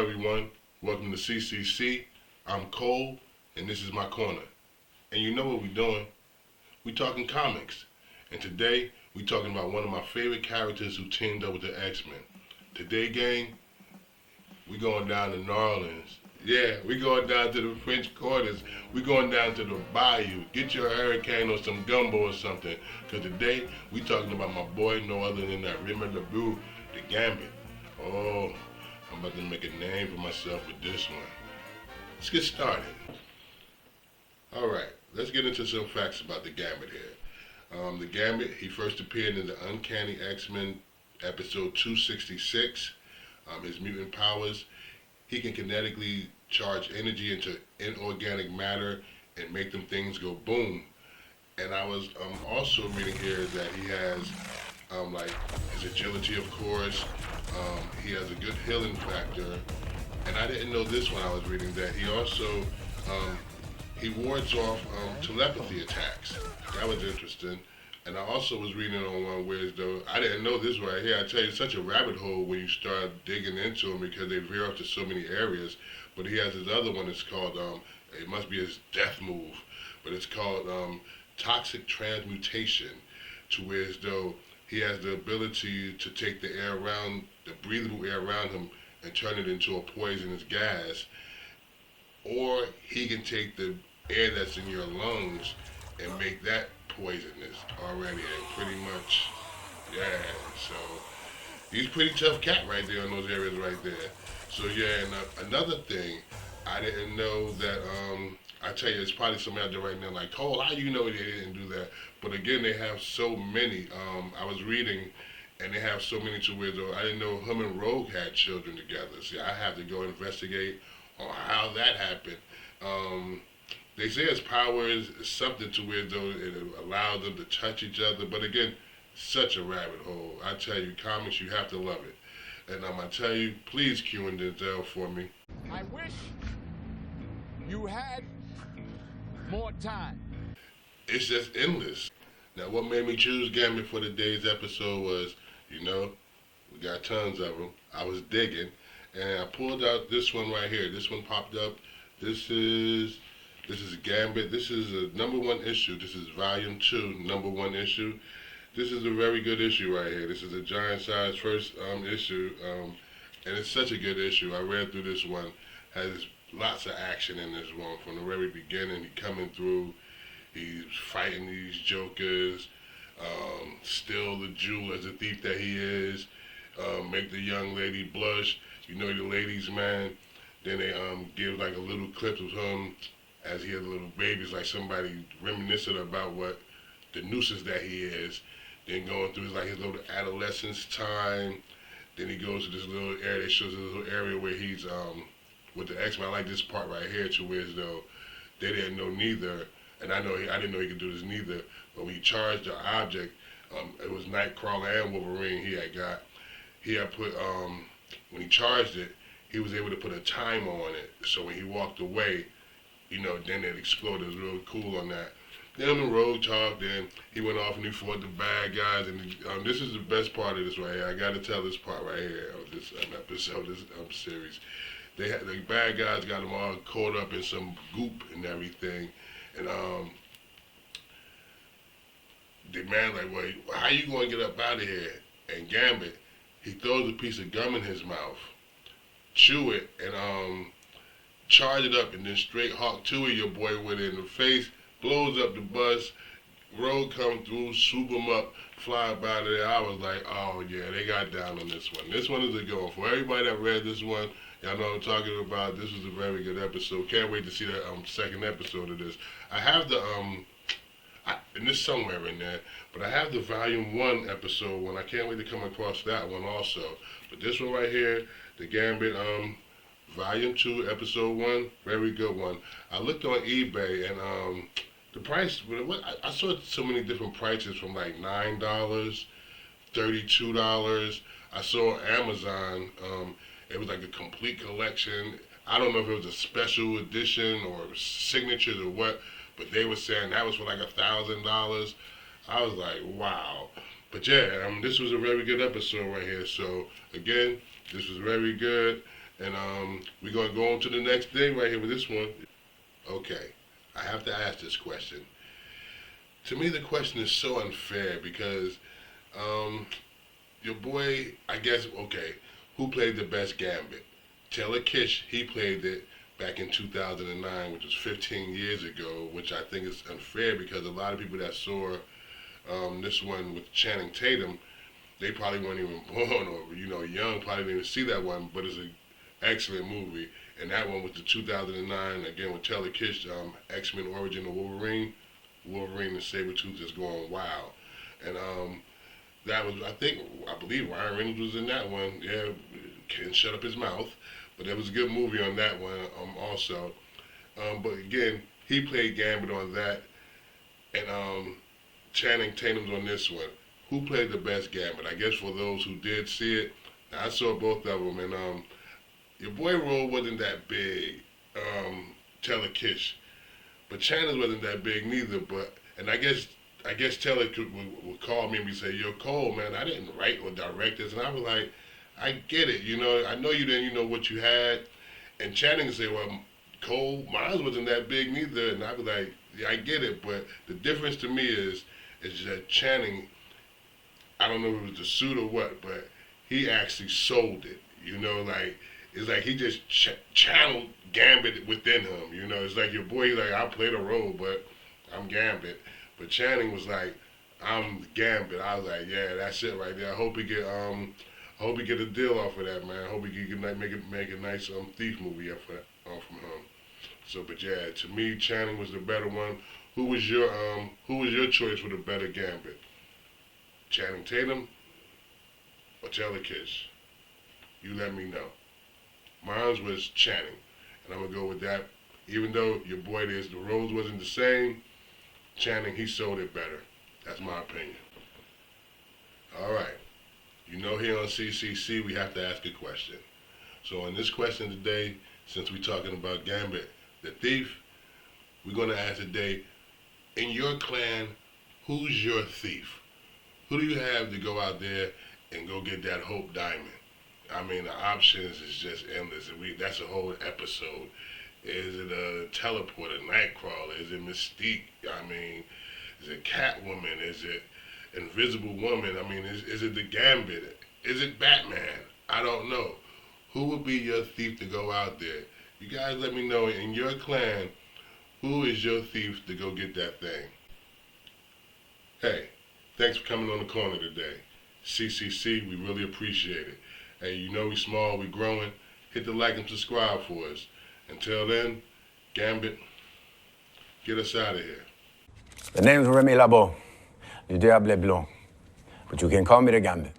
everyone? Welcome to CCC. I'm Cole, and this is my corner. And you know what we're doing? We're talking comics. And today, we're talking about one of my favorite characters who teamed up with the X-Men. Today, gang, we're going down to New Orleans. Yeah, we're going down to the French Quarters. We're going down to the Bayou. Get your hurricane or some gumbo or something. Because today, we're talking about my boy, no other than that Remy LeBeau, the Gambit. Oh, I'm about to make a name for myself with this one. Let's get started. Alright, let's get into some facts about the Gambit here. The Gambit, he first appeared in the Uncanny X-Men episode 266. His mutant powers, he can kinetically charge energy into inorganic matter and make them things go boom. And I was also reading here that he has like his agility, of course. He has a good healing factor. And I didn't know this when I was reading that. He also, he wards off telepathy attacks. That was interesting. And I also was reading on one where, though, I didn't know this right here. I tell you, it's such a rabbit hole when you start digging into them because they veer off to so many areas. But he has this other one that's called, it must be his death move, but it's called toxic transmutation, to where as though he has the ability to take the air around, the breathable air around him and turn it into a poisonous gas. Or he can take the air that's in your lungs and make that poisonous already, and pretty much, yeah, so he's a pretty tough cat right there in those areas right there. So yeah, and another thing, I didn't know that, I tell you, it's probably somebody out there right now like, Cole, how do you know they didn't do that? But again, they have so many. I was reading, and they have so many to where, though, I didn't know him and Rogue had children together. See, I have to go investigate on how that happened. They say his power is something to where, though, it allows them to touch each other. But again, such a rabbit hole. I tell you, comics, you have to love it. And I'm going to tell you, please cue in Denzel for me. I wish you had more time. It's just endless. Now, what made me choose Gambit for today's episode was, you know, we got tons of them. I was digging, and I pulled out this one right here. This one popped up. This is Gambit. This is a #1 issue. This is volume 2, #1 issue. This is a very good issue right here. This is a giant size first issue, and it's such a good issue. I read through this one. Has lots of action in this one from the very beginning. He coming through. He's fighting these jokers, steal the jewel as a thief that he is, make the young lady blush. You know the ladies' man. Then they give like a little clip of him as he has a little baby. It's like somebody reminiscent about what the nuisance that he is. Then going through his little adolescence time. Then he goes to this little area. It shows a little area where he's with the X-Men. I like this part right here, to where as though they didn't know neither. And I didn't know he could do this neither. But when he charged the object, it was Nightcrawler and Wolverine he had put, when he charged it, he was able to put a timer on it. So when he walked away, you know, then it exploded. It was real cool on that. Then him and Rogue talked, then he went off and he fought the bad guys. And this is the best part of this right here. I got to tell this part right here of this episode, this series. The bad guys got them all caught up in some goop and everything. And the man like, well, how you going to get up out of here? And Gambit, he throws a piece of gum in his mouth, chew it, and charge it up, and then straight Hawk 2 of your boy with it in the face, blows up the bus. Road come through, swoop him up, fly up out of there. I was like, oh yeah, they got down on this one. This one is a good one. For everybody that read this one, y'all know what I'm talking about. This was a very good episode. Can't wait to see that second episode of this. I have the, and this somewhere in there, but I have the volume 1 episode one. I can't wait to come across that one also. But this one right here, the Gambit, volume 2, episode 1, very good one. I looked on eBay, and the price, I saw so many different prices from like $9, $32. I saw on Amazon, it was like a complete collection. I don't know if it was a special edition or signatures or what, but they were saying that was for like $1,000. I was like, wow. But yeah, this was a very good episode right here. So again, this was very good. And we're going to go on to the next thing right here with this one. Okay, I have to ask this question. To me, the question is so unfair because your boy, I guess, okay, who played the best Gambit? Taylor Kitsch, he played it back in 2009, which was 15 years ago, which I think is unfair because a lot of people that saw this one with Channing Tatum, they probably weren't even born or, young, probably didn't even see that one, but it's an excellent movie. And that one was the 2009, again, with Taylor Kitsch, X-Men Origin of Wolverine. Wolverine and Sabretooth is going wild. And that was, I believe Ryan Reynolds was in that one. Yeah, can't shut up his mouth. But there was a good movie on that one also. But again, he played Gambit on that. And Channing Tatum's on this one. Who played the best Gambit? I guess for those who did see it, I saw both of them. And your boy role wasn't that big, Taylor Kitsch. But Channing wasn't that big neither. And I guess Taylor would call me and say, "Yo, Cole, man, I didn't write or direct this." And I was like, I get it, I know you didn't, what you had. And Channing would say, "Well, Cole, mine wasn't that big neither." And I was like, yeah, I get it. But the difference to me is that Channing, I don't know if it was the suit or what, but he actually sold it. It's like he just channeled Gambit within him. It's like your boy, like, I played a role, but I'm Gambit. But Channing was like, I'm Gambit. I was like, yeah, that's it right there. I hope he get a deal off of that, man. I hope he can make a nice thief movie off from him. So, but yeah, to me, Channing was the better one. Who was your choice for the better Gambit? Channing Tatum or Taylor Kitsch? You let me know. Mine was Channing, and I'm gonna go with that. Even though your boy the roles wasn't the same, Channing, he sold it better. That's my opinion. All right. Here on CCC, we have to ask a question. So in this question today, since we're talking about Gambit, the thief, we're going to ask today, in your clan, who's your thief? Who do you have to go out there and go get that Hope Diamond? I mean, the options is just endless. That's a whole episode. Is it a teleporter, Nightcrawler? Is it Mystique? I mean, is it Catwoman? Is it Invisible Woman? I mean, is it the Gambit? Is it Batman? I don't know. Who would be your thief to go out there? You guys let me know in your clan, who is your thief to go get that thing? Hey, thanks for coming on the corner today. CCC, we really appreciate it. Hey, we small, we growing. Hit the like and subscribe for us. Until then, Gambit, get us out of here. The name's Remy Labo, du Diable Blanc, but you can call me the Gambit.